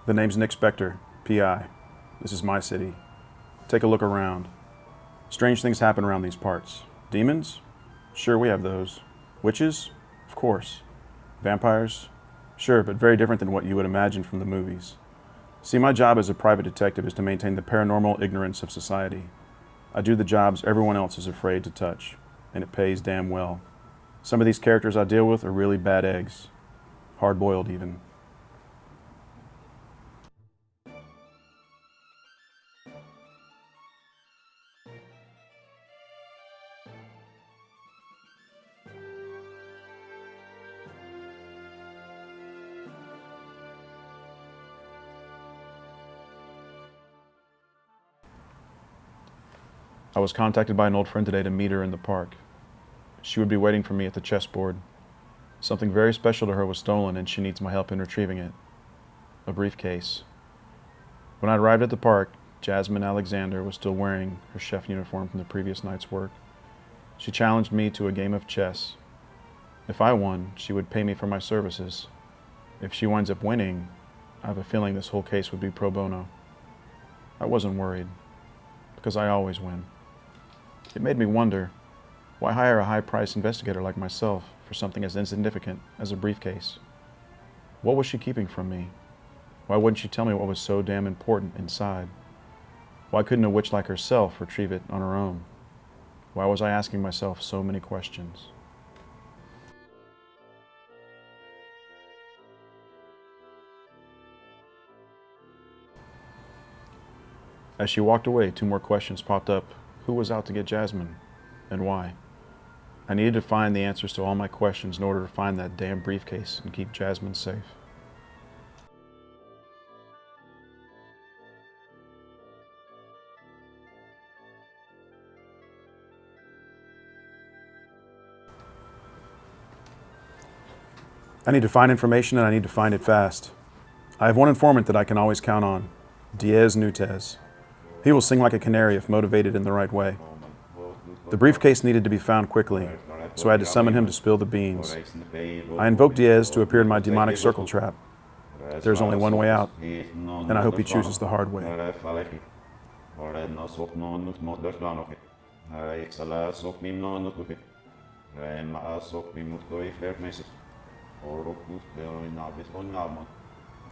The name's Nick Spector, PI. This is my city. Take a look around. Strange things happen around these parts. Demons? Sure, we have those. Witches? Of course. Vampires? Sure, but very different than what you would imagine from the movies. See, my job as a private detective is to maintain the paranormal ignorance of society. I do the jobs everyone else is afraid to touch, and it pays damn well. Some of these characters I deal with are really bad eggs. Hard-boiled, even. I was contacted by an old friend today to meet her in the park. She would be waiting for me at the chessboard. Something very special to her was stolen, and she needs my help in retrieving it. A briefcase. When I arrived at the park, Jasmine Alexander was still wearing her chef uniform from the previous night's work. She challenged me to a game of chess. If I won, she would pay me for my services. If she winds up winning, I have a feeling this whole case would be pro bono. I wasn't worried, because I always win. It made me wonder, why hire a high-priced investigator like myself for something as insignificant as a briefcase? What was she keeping from me? Why wouldn't she tell me what was so damn important inside? Why couldn't a witch like herself retrieve it on her own? Why was I asking myself so many questions? As she walked away, 2 more questions popped up. Who was out to get Jasmine, and why? I needed to find the answers to all my questions in order to find that damn briefcase and keep Jasmine safe. I need to find information, and I need to find it fast. I have one informant that I can always count on, Diaz Nutez. He will sing like a canary if motivated in the right way. The briefcase needed to be found quickly, so I had to summon him to spill the beans. I invoked Diaz to appear in my demonic circle trap. There's only one way out, and I hope he chooses the hard way.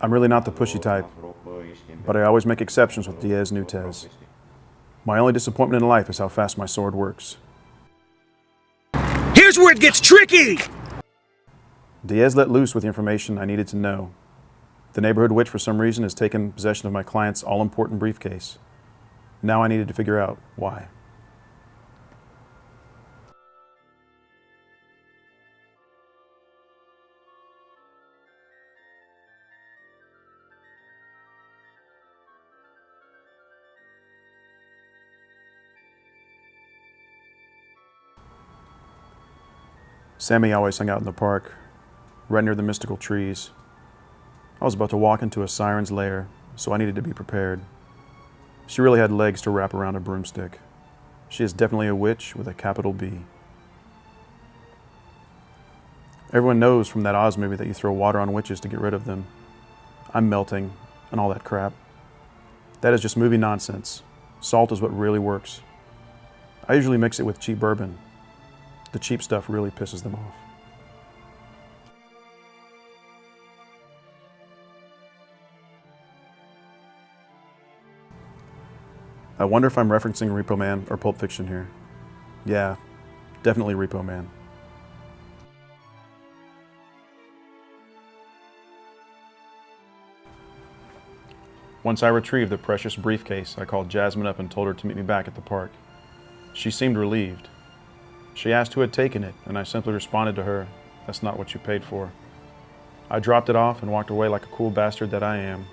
I'm really not the pushy type, but I always make exceptions with Diaz Nutez. My only disappointment in life is how fast my sword works. Here's where it gets tricky! Diaz let loose with the information I needed to know. The neighborhood witch, for some reason, has taken possession of my client's all-important briefcase. Now I needed to figure out why. Sammy always hung out in the park, right near the mystical trees. I was about to walk into a siren's lair, so I needed to be prepared. She really had legs to wrap around a broomstick. She is definitely a witch with a capital B. Everyone knows from that Oz movie that you throw water on witches to get rid of them. I'm melting, and all that crap. That is just movie nonsense. Salt is what really works. I usually mix it with cheap bourbon. The cheap stuff really pisses them off. I wonder if I'm referencing Repo Man or Pulp Fiction here. Yeah, definitely Repo Man. Once I retrieved the precious briefcase, I called Jasmine up and told her to meet me back at the park. She seemed relieved. She asked who had taken it, and I simply responded to her, "That's not what you paid for." I dropped it off and walked away like a cool bastard that I am.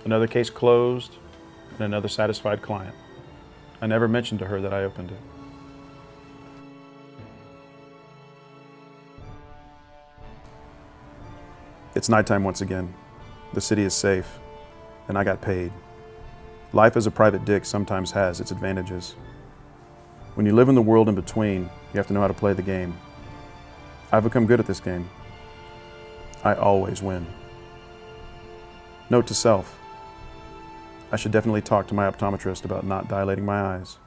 Another case closed, and another satisfied client. I never mentioned to her that I opened it. It's nighttime once again. The city is safe, and I got paid. Life as a private dick sometimes has its advantages. When you live in the world in between, you have to know how to play the game. I've become good at this game. I always win. Note to self: I should definitely talk to my optometrist about not dilating my eyes.